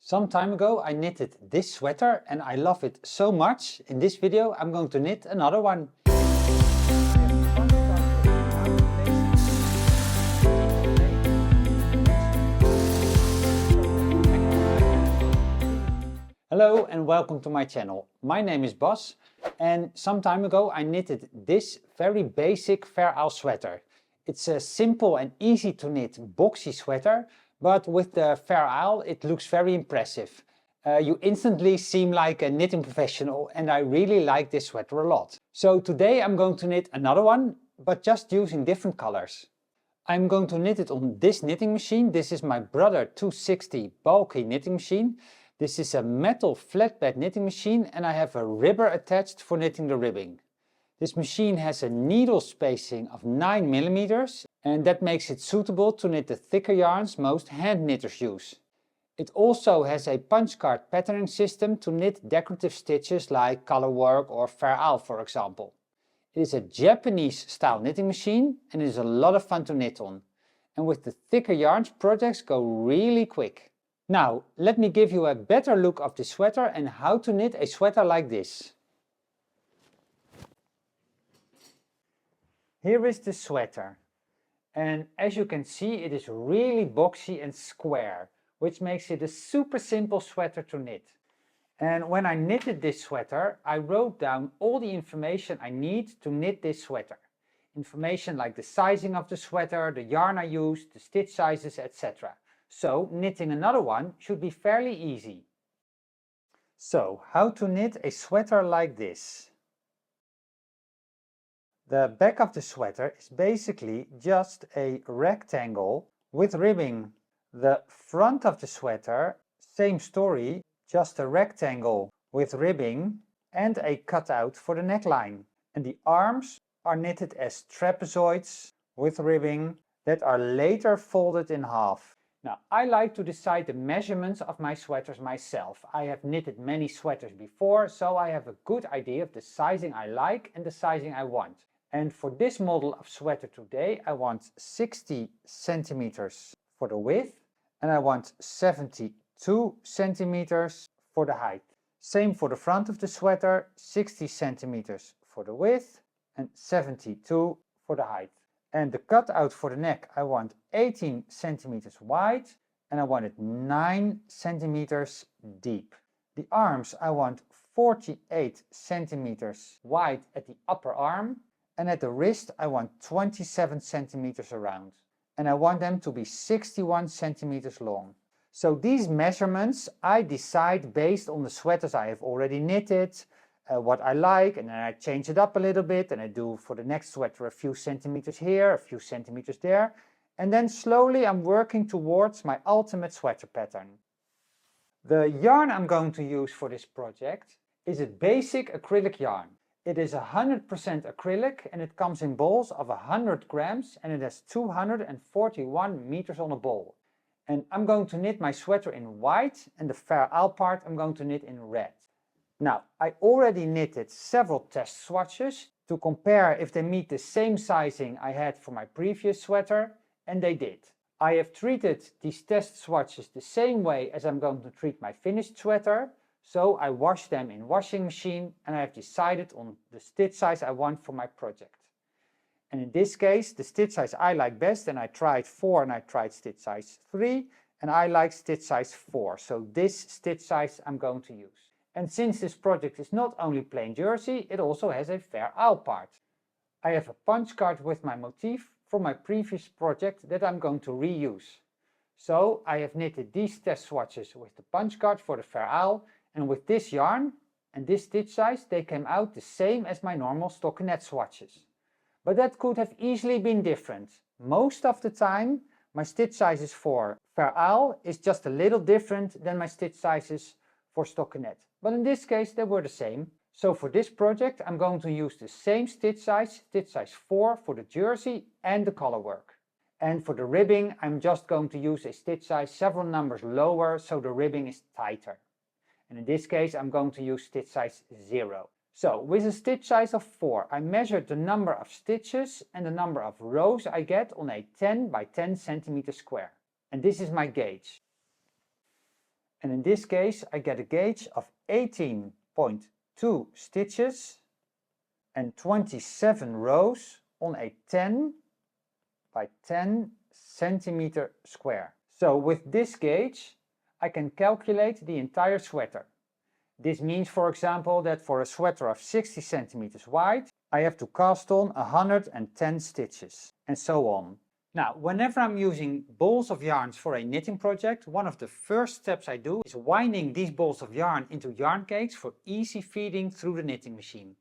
Some time ago I knitted this sweater and I love it so much. In this video I'm going to knit another one. Hello and welcome to my channel. My name is Bas and some time ago I knitted this very basic Fair Isle sweater. It's a simple and easy to knit boxy sweater, but with the Fair Isle it looks very impressive. You instantly seem like a knitting professional and I really like this sweater a lot. So today I'm going to knit another one, but just using different colors. I'm going to knit it on this knitting machine. This is my Brother 260 bulky knitting machine. This is a metal flatbed knitting machine and I have a ribber attached for knitting the ribbing. This machine has a needle spacing of 9 mm and that makes it suitable to knit the thicker yarns most hand knitters use. It also has a punchcard patterning system to knit decorative stitches like color work or Fair Isle, for example. It is a Japanese style knitting machine and it is a lot of fun to knit on. And with the thicker yarns, projects go really quick. Now, let me give you a better look of the sweater and how to knit a sweater like this. Here is the sweater. And as you can see, it is really boxy and square, which makes it a super simple sweater to knit. And when I knitted this sweater, I wrote down all the information I need to knit this sweater. Information like the sizing of the sweater, the yarn I used, the stitch sizes, etc. So knitting another one should be fairly easy. So how to knit a sweater like this? The back of the sweater is basically just a rectangle with ribbing. The front of the sweater, same story, just a rectangle with ribbing and a cutout for the neckline. And the arms are knitted as trapezoids with ribbing that are later folded in half. Now, I like to decide the measurements of my sweaters myself. I have knitted many sweaters before, so I have a good idea of the sizing I like and the sizing I want. And for this model of sweater today, I want 60 centimeters for the width and I want 72 centimeters for the height. Same for the front of the sweater, 60 centimeters for the width and 72 for the height. And the cutout for the neck, I want 18 centimeters wide and I want it 9 centimeters deep. The arms, I want 48 centimeters wide at the upper arm and at the wrist, I want 27 centimeters around. And I want them to be 61 centimeters long. So these measurements I decide based on the sweaters I have already knitted, what I like, and then I change it up a little bit and I do for the next sweater a few centimeters here, a few centimeters there. And then slowly I'm working towards my ultimate sweater pattern. The yarn I'm going to use for this project is a basic acrylic yarn. It is 100% acrylic and it comes in balls of 100 grams and it has 241 meters on a ball. And I'm going to knit my sweater in white and the Fair Isle part I'm going to knit in red. Now, I already knitted several test swatches to compare if they meet the same sizing I had for my previous sweater, and they did. I have treated these test swatches the same way as I'm going to treat my finished sweater. So I washed them in washing machine and I have decided on the stitch size I want for my project. And in this case, the stitch size I like best, and I tried 4 and I tried stitch size 3 and I like stitch size 4. So this stitch size I'm going to use. And since this project is not only plain jersey, it also has a Fair Isle part. I have a punch card with my motif from my previous project that I'm going to reuse. So I have knitted these test swatches with the punch card for the Fair Isle. And with this yarn and this stitch size, they came out the same as my normal stockinette swatches. But that could have easily been different. Most of the time, my stitch sizes for Fair Isle is just a little different than my stitch sizes for stockinette. But in this case, they were the same. So for this project, I'm going to use the same stitch size 4 for the jersey and the collar work. And for the ribbing, I'm just going to use a stitch size several numbers lower so the ribbing is tighter. And in this case, I'm going to use stitch size 0. So with a stitch size of 4, I measured the number of stitches and the number of rows I get on a 10 by 10 centimeter square. And this is my gauge. And in this case I get a gauge of 18.2 stitches and 27 rows on a 10 by 10 centimeter square. So with this gauge I can calculate the entire sweater. This means, for example, that for a sweater of 60 centimeters wide I have to cast on 110 stitches, and so on. Now, whenever I'm using balls of yarns for a knitting project, one of the first steps I do is winding these balls of yarn into yarn cakes for easy feeding through the knitting machine.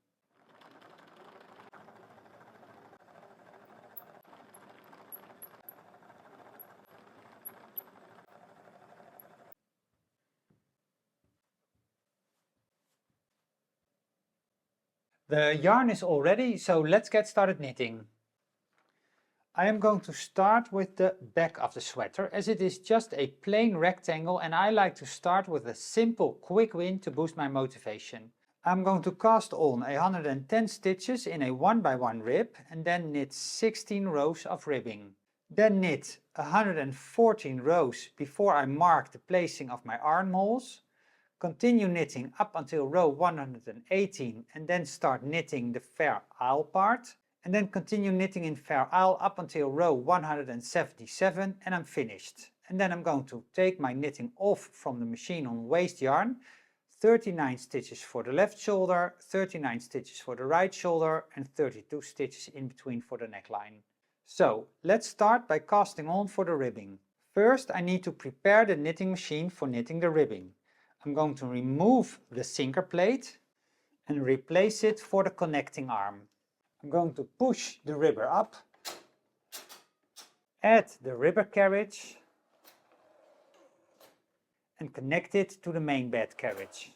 The yarn is all ready, so let's get started knitting. I am going to start with the back of the sweater, as it is just a plain rectangle and I like to start with a simple quick win to boost my motivation. I'm going to cast on 110 stitches in a 1x1 rib and then knit 16 rows of ribbing. Then knit 114 rows before I mark the placing of my armholes. Continue knitting up until row 118 and then start knitting the fair isle part. And then continue knitting in fair isle up until row 177 and I'm finished. And then I'm going to take my knitting off from the machine on waste yarn. 39 stitches for the left shoulder, 39 stitches for the right shoulder and 32 stitches in between for the neckline. So let's start by casting on for the ribbing. First I need to prepare the knitting machine for knitting the ribbing. I'm going to remove the sinker plate and replace it for the connecting arm. I'm going to push the ribber up, add the ribber carriage and connect it to the main bed carriage.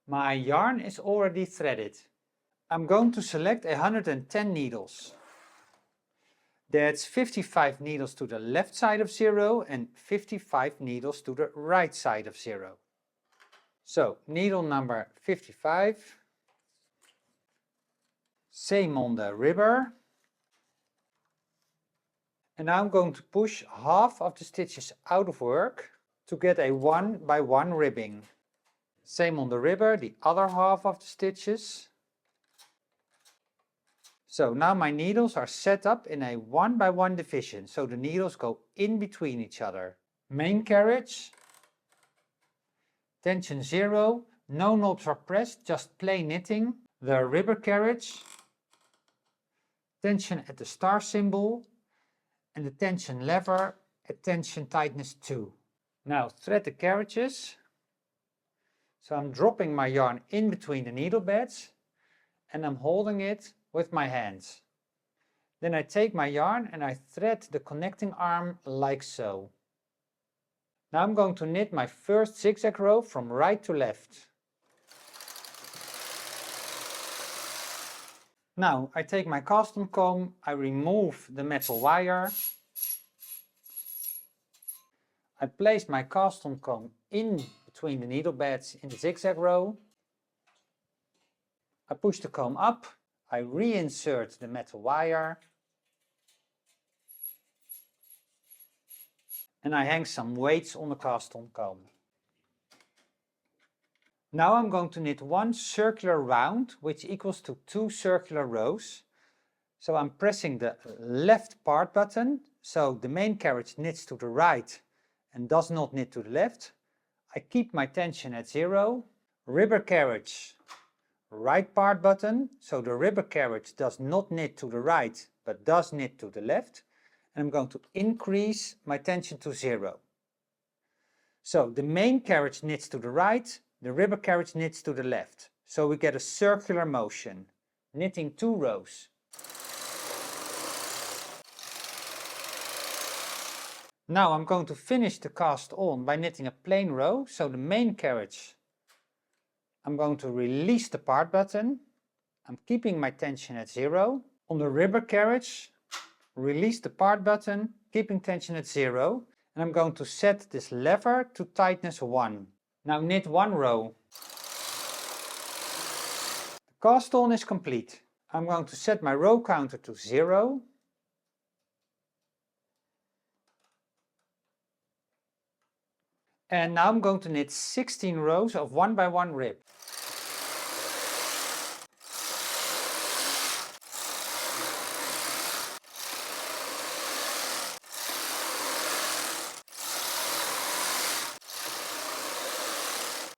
My yarn is already threaded. I'm going to select 110 needles. That's 55 needles to the left side of 0 and 55 needles to the right side of 0. So needle number 55. Same on the ribber. And now I'm going to push half of the stitches out of work to get a 1x1 ribbing. Same on the ribber, the other half of the stitches. So now my needles are set up in a 1x1 division, so the needles go in between each other. Main carriage, tension 0, no knobs are pressed, just plain knitting. The ribber carriage, tension at the star symbol, and the tension lever at tension tightness 2. Now thread the carriages. So I'm dropping my yarn in between the needle beds and I'm holding it with my hands. Then I take my yarn and I thread the connecting arm like so. Now I'm going to knit my first zigzag row from right to left. Now I take my cast on comb, I remove the metal wire. I place my cast on comb in between the needle beds in the zigzag row. I push the comb up. I reinsert the metal wire and I hang some weights on the cast on comb. Now I'm going to knit one circular round which equals to 2 circular rows. So I'm pressing the left part button, so the main carriage knits to the right and does not knit to the left. I keep my tension at 0. Ribber carriage, right part button, so the ribber carriage does not knit to the right but does knit to the left, and I'm going to increase my tension to 0. So the main carriage knits to the right, the ribber carriage knits to the left, so we get a circular motion, knitting 2 rows. Now I'm going to finish the cast on by knitting a plain row, so the main carriage, I'm going to release the part button. I'm keeping my tension at 0. On the ribber carriage, release the part button, keeping tension at 0. And I'm going to set this lever to tightness 1. Now knit 1 row. The cast on is complete. I'm going to set my row counter to 0. And now I'm going to knit 16 rows of 1 by 1 rib.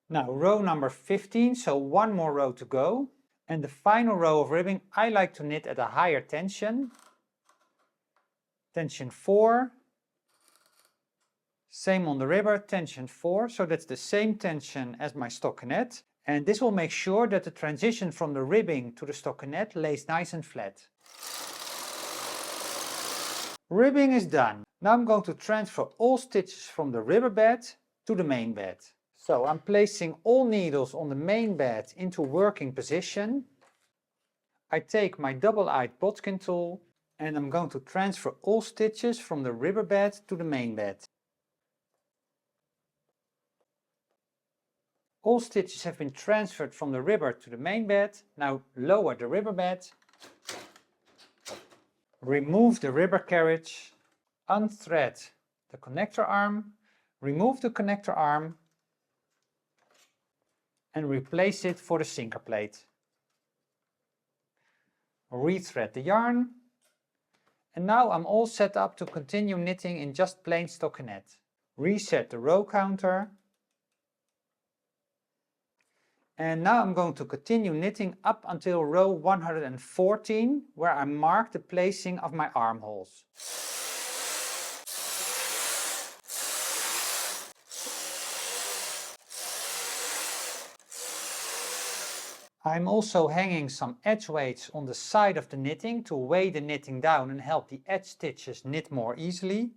Now row number 15, so one more row to go. And the final row of ribbing I like to knit at a higher tension. Tension 4. Same on the ribber, tension 4, so that's the same tension as my stockinette. And this will make sure that the transition from the ribbing to the stockinette lays nice and flat. Ribbing is done. Now I'm going to transfer all stitches from the ribber bed to the main bed. So I'm placing all needles on the main bed into working position. I take my double-eyed bodkin tool and I'm going to transfer all stitches from the ribber bed to the main bed. All stitches have been transferred from the ribber to the main bed. Now lower the ribber bed, remove the ribber carriage, unthread the connector arm, remove the connector arm and replace it for the sinker plate. Rethread the yarn and now I'm all set up to continue knitting in just plain stockinette. Reset the row counter. And now I'm going to continue knitting up until row 114, where I mark the placing of my armholes. I'm also hanging some edge weights on the side of the knitting to weigh the knitting down and help the edge stitches knit more easily.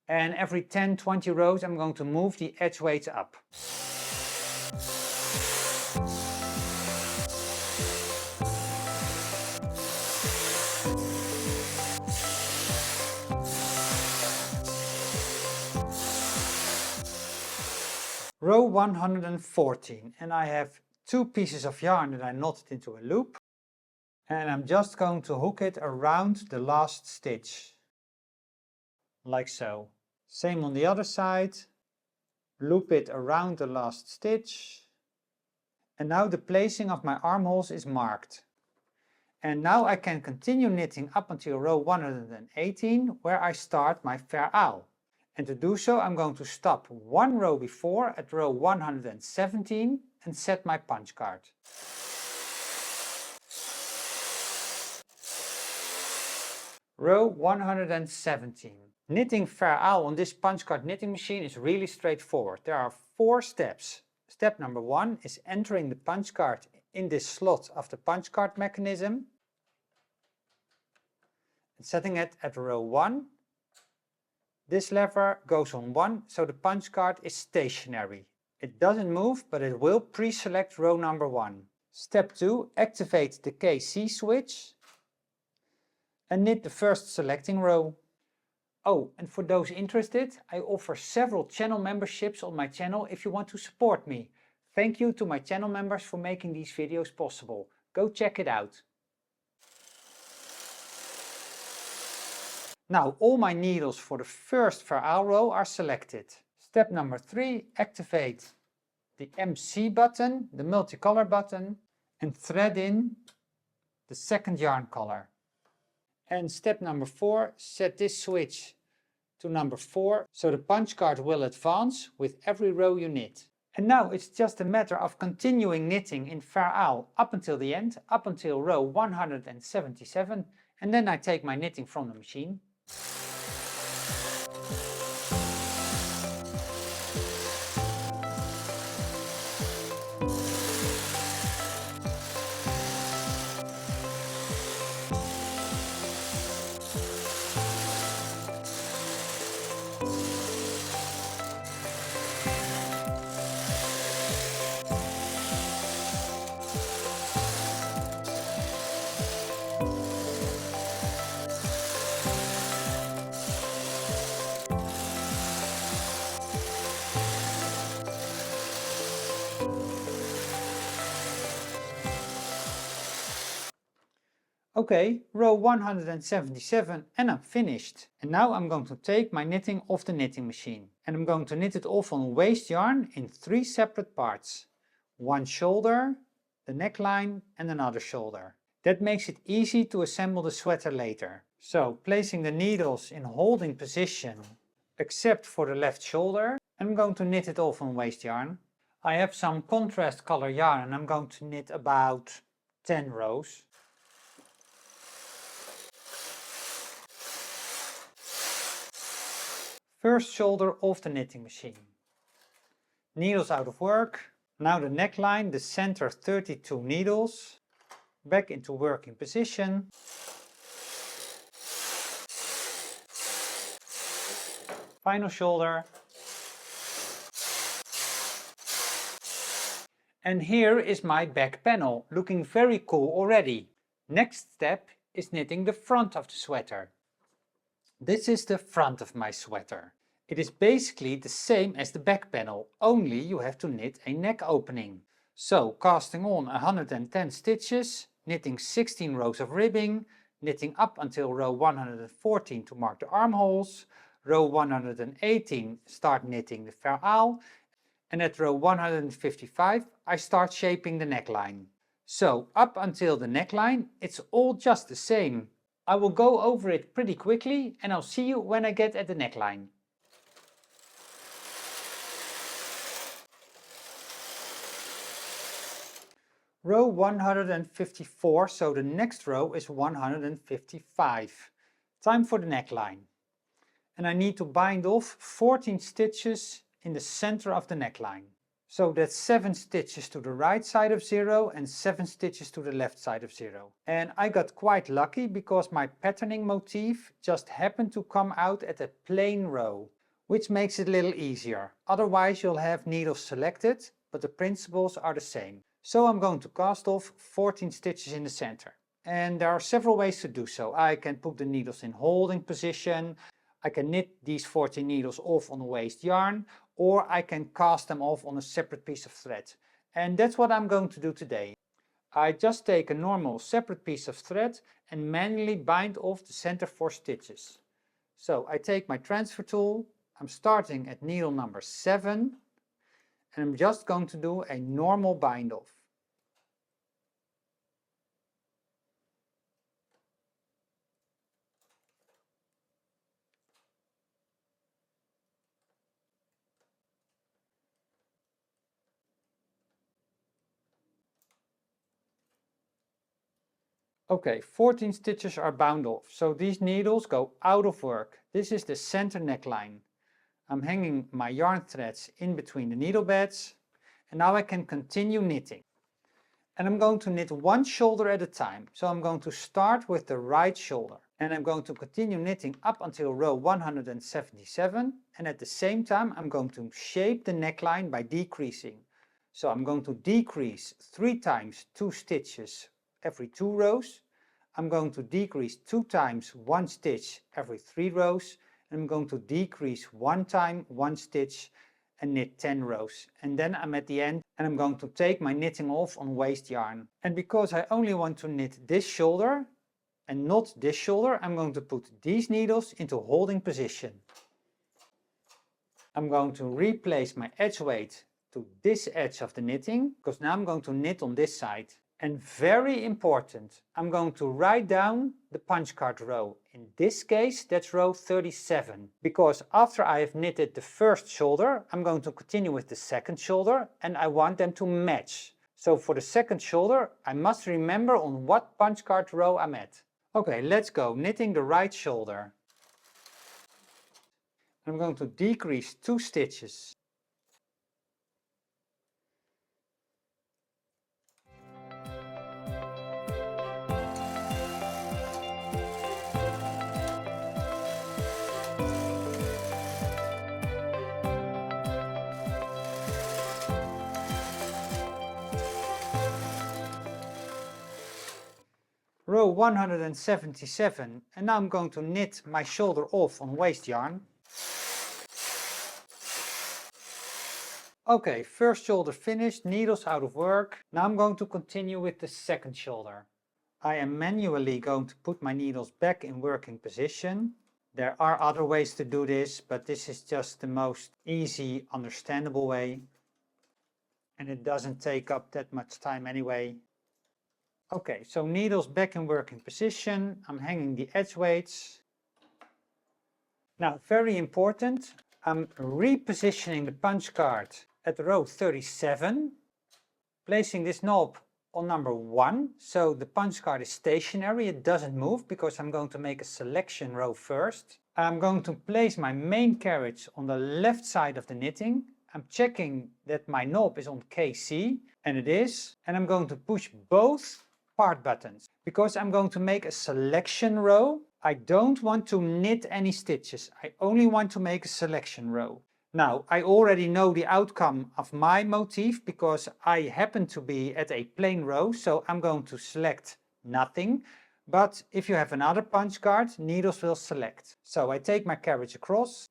And every 10-20 rows I'm going to move the edge weights up. Row 114, and I have 2 pieces of yarn that I knotted into a loop, and I'm just going to hook it around the last stitch, like so. Same on the other side, loop it around the last stitch, and now the placing of my armholes is marked. And now I can continue knitting up until row 118, where I start my fair owl. And to do so I'm going to stop one row before at row 117 and set my punch card. Row 117. Knitting fair owl on this punch card knitting machine is really straightforward. There are 4 steps. Step number 1 is entering the punch card in this slot of the punch card mechanism and setting it at row 1. This lever goes on 1, so the punch card is stationary. It doesn't move, but it will pre-select row number 1. Step 2, activate the KC switch and knit the first selecting row. Oh, and for those interested, I offer several channel memberships on my channel if you want to support me. Thank you to my channel members for making these videos possible. Go check it out. Now all my needles for the first fair owl row are selected. Step number 3, activate the MC button, the multicolor button, and thread in the second yarn color. And step number 4, set this switch to number 4, so the punch card will advance with every row you knit. And now it's just a matter of continuing knitting in fair owl up until the end, up until row 177, and then I take my knitting from the machine. Okay, row 177 and I'm finished. And now I'm going to take my knitting off the knitting machine. And I'm going to knit it off on waste yarn in 3 separate parts. One shoulder, the neckline and another shoulder. That makes it easy to assemble the sweater later. So, placing the needles in holding position, except for the left shoulder, I'm going to knit it off on waste yarn. I have some contrast color yarn and I'm going to knit about 10 rows. First shoulder off the knitting machine. Needles out of work. Now the neckline, the center 32 needles. Back into working position. Final shoulder. And here is my back panel, looking very cool already. Next step is knitting the front of the sweater. This is the front of my sweater. It is basically the same as the back panel, only you have to knit a neck opening. So casting on 110 stitches, knitting 16 rows of ribbing, knitting up until row 114 to mark the armholes, row 118 start knitting the verhaal, and at row 155 I start shaping the neckline. So up until the neckline it's all just the same. I will go over it pretty quickly and I'll see you when I get at the neckline. Row 154, so the next row is 155. Time for the neckline. And I need to bind off 14 stitches in the center of the neckline. So that's 7 stitches to the right side of 0 and 7 stitches to the left side of 0. And I got quite lucky because my patterning motif just happened to come out at a plain row, which makes it a little easier. Otherwise you'll have needles selected, but the principles are the same. So I'm going to cast off 14 stitches in the center. And there are several ways to do so. I can put the needles in holding position, I can knit these 14 needles off on a waste yarn, or I can cast them off on a separate piece of thread. And that's what I'm going to do today. I just take a normal separate piece of thread and manually bind off the center 4 stitches. So I take my transfer tool, I'm starting at needle number 7, and I'm just going to do a normal bind off. Okay, 14 stitches are bound off, so these needles go out of work. This is the center neckline. I'm hanging my yarn threads in between the needle beds, and now I can continue knitting. And I'm going to knit one shoulder at a time. So I'm going to start with the right shoulder, and I'm going to continue knitting up until row 177, and at the same time I'm going to shape the neckline by decreasing. So I'm going to decrease 3 times 2 stitches every 2 rows. I'm going to decrease 2 times 1 stitch every 3 rows. And I'm going to decrease 1 time 1 stitch and knit 10 rows. And then I'm at the end and I'm going to take my knitting off on waste yarn. And because I only want to knit this shoulder and not this shoulder, I'm going to put these needles into holding position. I'm going to replace my edge weight to this edge of the knitting, because now I'm going to knit on this side. And very important, I'm going to write down the punch card row. In this case, that's row 37. Because after I have knitted the first shoulder, I'm going to continue with the second shoulder and I want them to match. So for the second shoulder, I must remember on what punch card row I'm at. Okay, let's go. Knitting the right shoulder. I'm going to decrease 2 stitches. Row 177, and now I'm going to knit my shoulder off on waste yarn. Okay, first shoulder finished, needles out of work. Now I'm going to continue with the second shoulder. I am manually going to put my needles back in working position. There are other ways to do this, but this is just the most easy, understandable way. And it doesn't take up that much time anyway. Okay, so needles back in working position. I'm hanging the edge weights. Now, very important, I'm repositioning the punch card at row 37, placing this knob on number 1, so the punch card is stationary, it doesn't move because I'm going to make a selection row first. I'm going to place my main carriage on the left side of the knitting. I'm checking that my knob is on KC, and it is, and I'm going to push both part buttons. Because I'm going to make a selection row, I don't want to knit any stitches, I only want to make a selection row. Now, I already know the outcome of my motif because I happen to be at a plain row, so I'm going to select nothing. But if you have another punch card, needles will select. So I take my carriage across.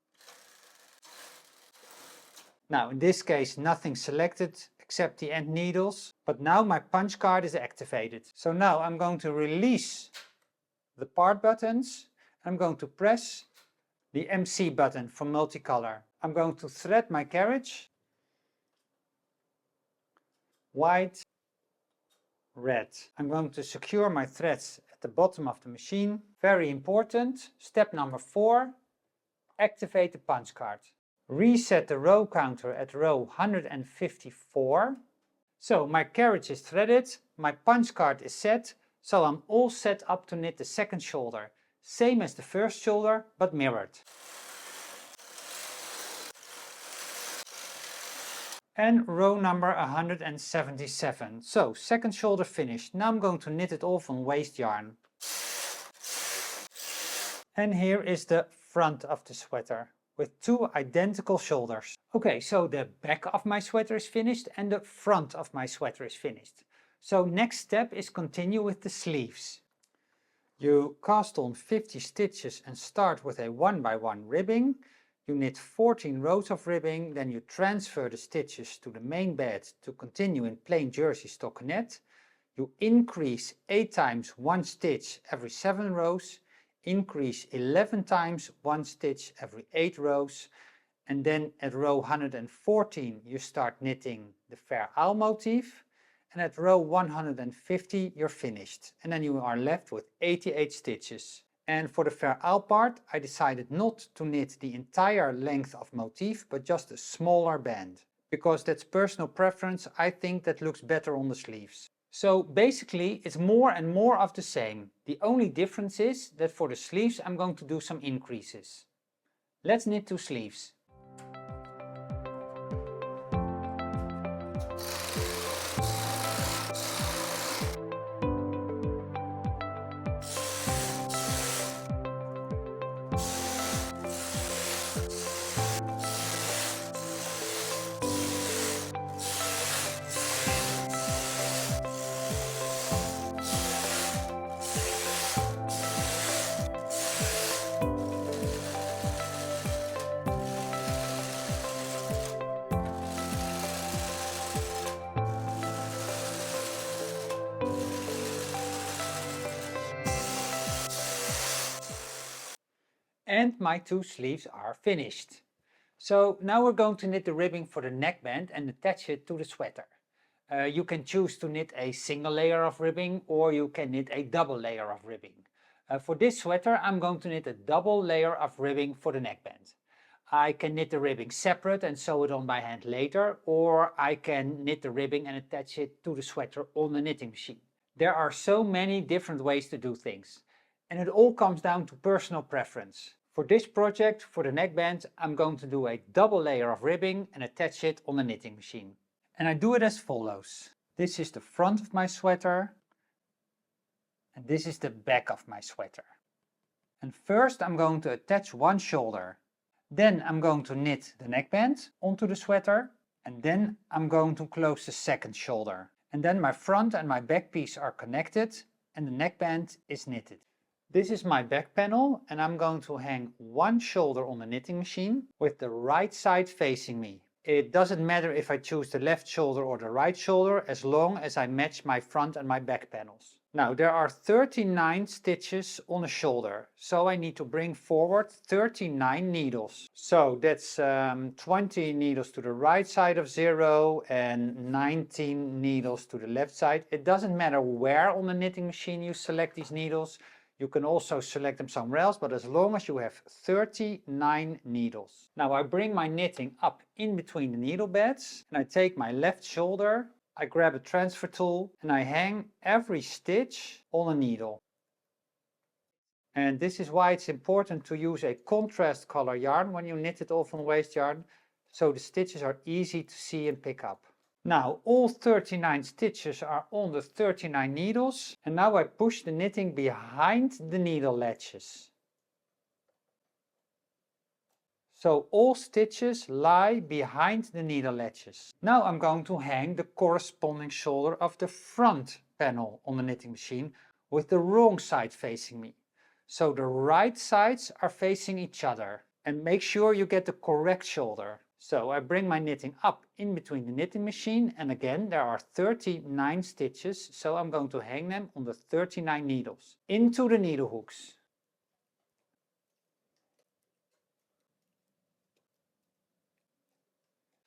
Now, in this case, nothing selected except the end needles, but now my punch card is activated. So now I'm going to release the part buttons. I'm going to press the MC button for multicolor. I'm going to thread my carriage, white, red. I'm going to secure my threads at the bottom of the machine. Very important. Step number 4, activate the punch card. Reset the row counter at row 154. So my carriage is threaded, my punch card is set, so I'm all set up to knit the second shoulder. Same as the first shoulder, but mirrored. And row number 177. So second shoulder finished. Now I'm going to knit it off on waste yarn. And here is the front of the sweater with 2 identical shoulders. Okay, so the back of my sweater is finished and the front of my sweater is finished. So next step is continue with the sleeves. You cast on 50 stitches and start with a 1x1 ribbing. You knit 14 rows of ribbing, then you transfer the stitches to the main bed to continue in plain jersey stockinette. You increase 8 times 1 stitch every 7 rows, increase 11 times 1 stitch every 8 rows, and then at row 114 you start knitting the Fair Owl motif, and at row 150 you're finished, and then you are left with 88 stitches. And for the Fair Owl part, I decided not to knit the entire length of motif, but just a smaller band. Because that's personal preference, I think that looks better on the sleeves. So basically, it's more and more of the same. The only difference is that for the sleeves, I'm going to do some increases. Let's knit 2 sleeves. And my 2 sleeves are finished. So now we're going to knit the ribbing for the neckband and attach it to the sweater. You can choose to knit a single layer of ribbing or you can knit a double layer of ribbing. For this sweater I'm going to knit a double layer of ribbing for the neckband. I can knit the ribbing separate and sew it on by hand later, or I can knit the ribbing and attach it to the sweater on the knitting machine. There are so many different ways to do things, and it all comes down to personal preference. For this project, for the neckband, I'm going to do a double layer of ribbing and attach it on the knitting machine. And I do it as follows. This is the front of my sweater, and this is the back of my sweater. And first I'm going to attach one shoulder. Then I'm going to knit the neckband onto the sweater, and then I'm going to close the second shoulder. And then my front and my back piece are connected and the neckband is knitted. This is my back panel, and I'm going to hang one shoulder on the knitting machine with the right side facing me. It doesn't matter if I choose the left shoulder or the right shoulder, as long as I match my front and my back panels. Now there are 39 stitches on the shoulder, so I need to bring forward 39 needles. So that's 20 needles to the right side of 0 and 19 needles to the left side. It doesn't matter where on the knitting machine you select these needles. You can also select them somewhere else, but as long as you have 39 needles. Now I bring my knitting up in between the needle beds and I take my left shoulder, I grab a transfer tool and I hang every stitch on a needle. And this is why it's important to use a contrast color yarn when you knit it off on waste yarn, so the stitches are easy to see and pick up. Now all 39 stitches are on the 39 needles, and now I push the knitting behind the needle ledges. So all stitches lie behind the needle ledges. Now I'm going to hang the corresponding shoulder of the front panel on the knitting machine with the wrong side facing me. So the right sides are facing each other. And make sure you get the correct shoulder. So I bring my knitting up in between the knitting machine, and again there are 39 stitches, so I'm going to hang them on the 39 needles into the needle hooks.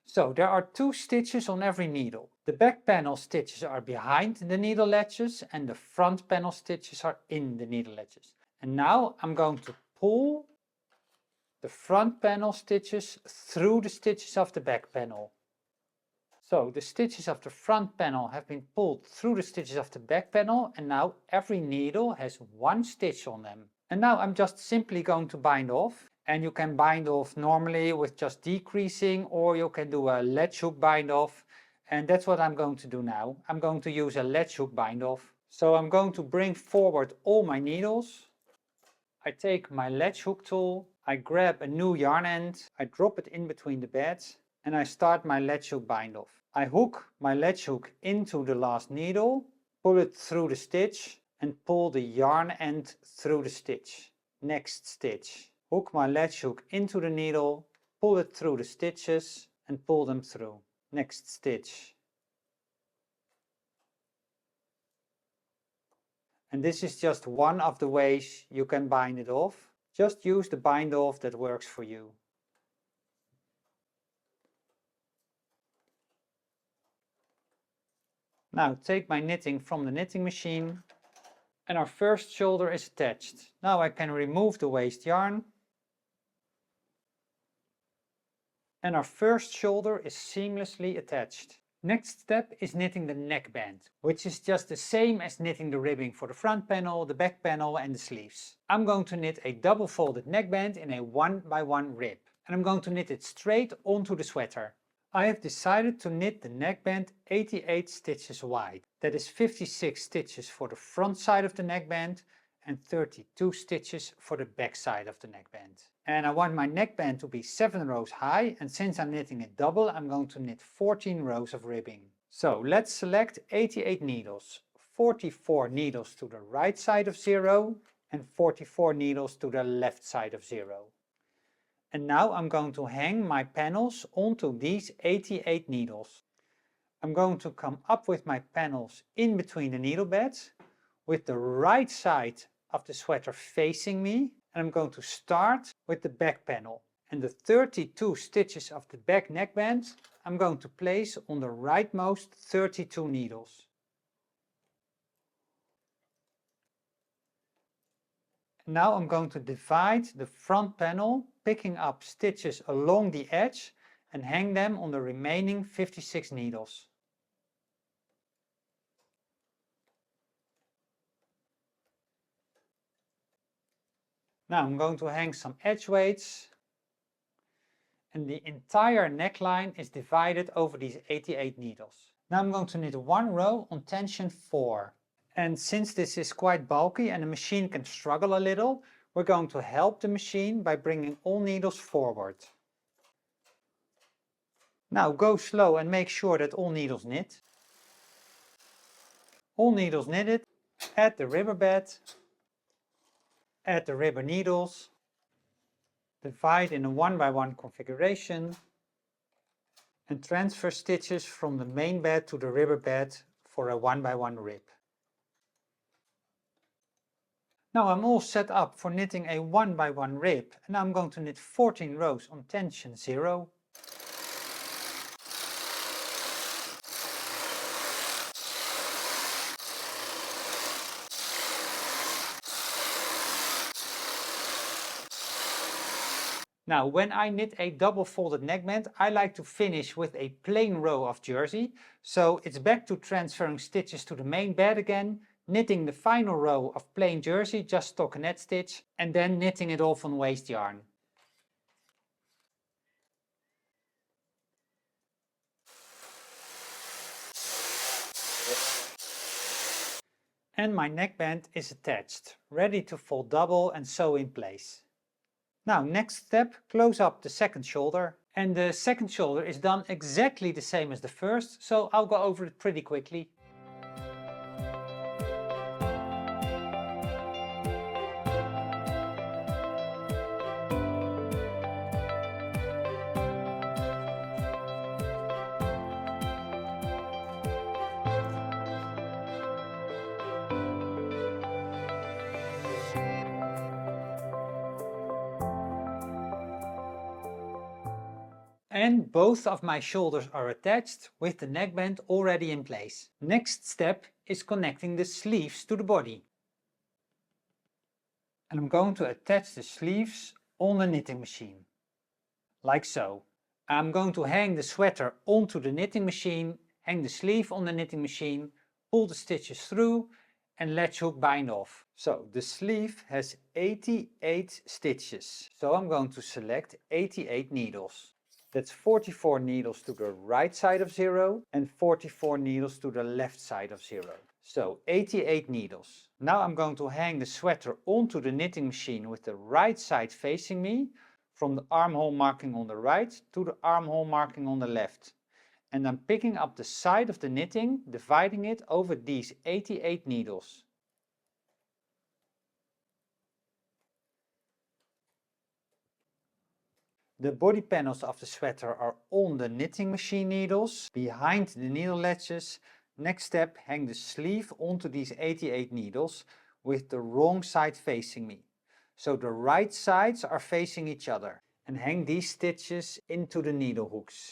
So there are 2 stitches on every needle. The back panel stitches are behind the needle ledges and the front panel stitches are in the needle ledges. And now I'm going to pull the front panel stitches through the stitches of the back panel. So the stitches of the front panel have been pulled through the stitches of the back panel, and now every needle has 1 stitch on them. And now I'm just simply going to bind off. And you can bind off normally with just decreasing, or you can do a ledge hook bind off. And that's what I'm going to do now. I'm going to use a ledge hook bind off. So I'm going to bring forward all my needles. I take my ledge hook tool, I grab a new yarn end, I drop it in between the beds, and I start my ledge hook bind off. I hook my ledge hook into the last needle, pull it through the stitch, and pull the yarn end through the stitch. Next stitch. Hook my ledge hook into the needle, pull it through the stitches and pull them through. Next stitch. And this is just one of the ways you can bind it off. Just use the bind off that works for you. Now take my knitting from the knitting machine and our first shoulder is attached. Now I can remove the waste yarn. And our first shoulder is seamlessly attached. Next step is knitting the neckband, which is just the same as knitting the ribbing for the front panel, the back panel and the sleeves. I'm going to knit a double folded neckband in a 1x1 rib, and I'm going to knit it straight onto the sweater. I have decided to knit the neckband 88 stitches wide. That is 56 stitches for the front side of the neckband and 32 stitches for the back side of the neckband. And I want my neckband to be 7 rows high, and since I'm knitting it double, I'm going to knit 14 rows of ribbing. So let's select 88 needles, 44 needles to the right side of 0 and 44 needles to the left side of 0. And now I'm going to hang my panels onto these 88 needles. I'm going to come up with my panels in between the needle beds with the right side of the sweater facing me, and I'm going to start with the back panel. And the 32 stitches of the back neckband I'm going to place on the rightmost 32 needles. Now I'm going to divide the front panel, picking up stitches along the edge and hang them on the remaining 56 needles. Now I'm going to hang some edge weights, and the entire neckline is divided over these 88 needles. Now I'm going to knit 1 row on tension 4. And since this is quite bulky and the machine can struggle a little, we're going to help the machine by bringing all needles forward. Now go slow and make sure that all needles knit. All needles knitted, add the ribber bed, add the ribber needles, divide in a 1x1 configuration and transfer stitches from the main bed to the ribber bed for a 1x1 rib. Now I'm all set up for knitting a 1 by 1 rib, and I'm going to knit 14 rows on tension 0. Now when I knit a double folded neckband, I like to finish with a plain row of jersey, so it's back to transferring stitches to the main bed again, knitting the final row of plain jersey, just stockinette stitch, and then knitting it off on waste yarn. And my neckband is attached, ready to fold double and sew in place. Now next step, close up the second shoulder. And the second shoulder is done exactly the same as the first, so I'll go over it pretty quickly. And both of my shoulders are attached with the neckband already in place. Next step is connecting the sleeves to the body. And I'm going to attach the sleeves on the knitting machine, like so. I'm going to hang the sweater onto the knitting machine, hang the sleeve on the knitting machine, pull the stitches through and latch hook bind off. So the sleeve has 88 stitches, so I'm going to select 88 needles. That's 44 needles to the right side of 0 and 44 needles to the left side of 0. So 88 needles. Now I'm going to hang the sweater onto the knitting machine with the right side facing me, from the armhole marking on the right to the armhole marking on the left. And I'm picking up the side of the knitting, dividing it over these 88 needles. The body panels of the sweater are on the knitting machine needles, behind the needle latches. Next step, hang the sleeve onto these 88 needles with the wrong side facing me. So the right sides are facing each other, and hang these stitches into the needle hooks.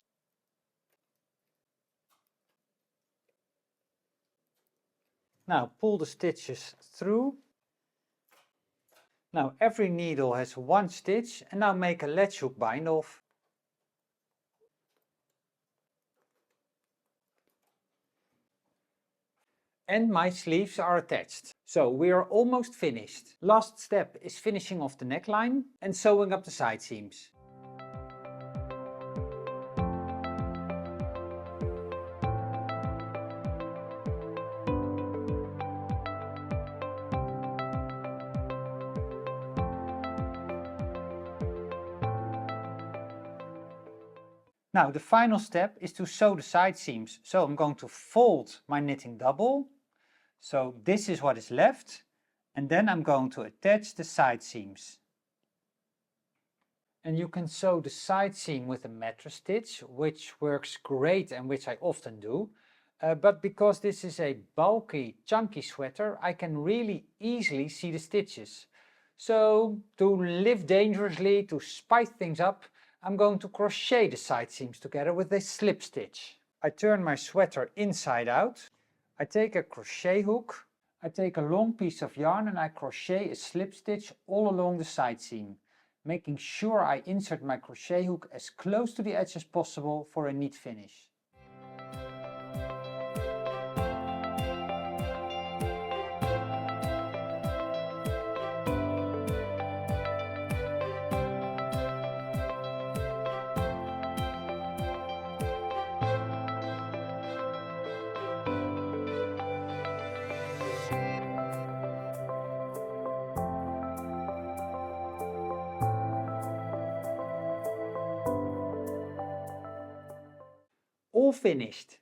Now pull the stitches through. Now every needle has one stitch, and now make a latch hook bind off. And my sleeves are attached. So we are almost finished. Last step is finishing off the neckline and sewing up the side seams. Now the final step is to sew the side seams. So I'm going to fold my knitting double. So this is what is left. And then I'm going to attach the side seams. And you can sew the side seam with a mattress stitch, which works great and which I often do. But because this is a bulky, chunky sweater, I can really easily see the stitches. So to live dangerously, to spice things up, I'm going to crochet the side seams together with a slip stitch. I turn my sweater inside out. I take a crochet hook. I take a long piece of yarn and I crochet a slip stitch all along the side seam, making sure I insert my crochet hook as close to the edge as possible for a neat finish. All finished.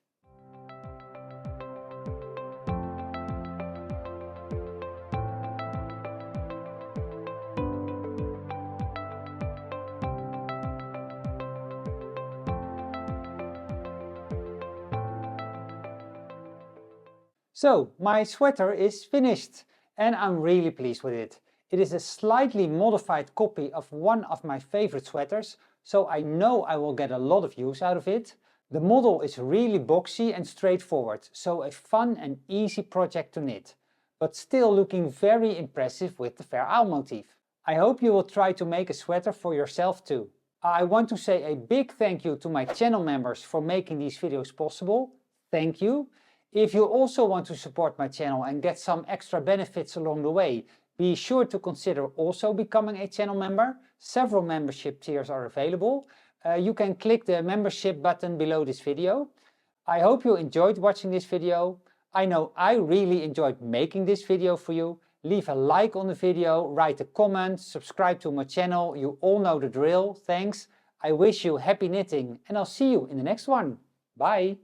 So my sweater is finished. and I'm really pleased with it. It is a slightly modified copy of one of my favorite sweaters, so I know I will get a lot of use out of it. The model is really boxy and straightforward, so a fun and easy project to knit, but still looking very impressive with the Fair Owl motif. I hope you will try to make a sweater for yourself too. I want to say a big thank you to my channel members for making these videos possible. Thank you. If you also want to support my channel and get some extra benefits along the way, be sure to consider also becoming a channel member. Several membership tiers are available. You can click the membership button below this video. I hope you enjoyed watching this video. I know I really enjoyed making this video for you. Leave a like on the video, write a comment, subscribe to my channel. You all know the drill. Thanks. I wish you happy knitting and I'll see you in the next one. Bye.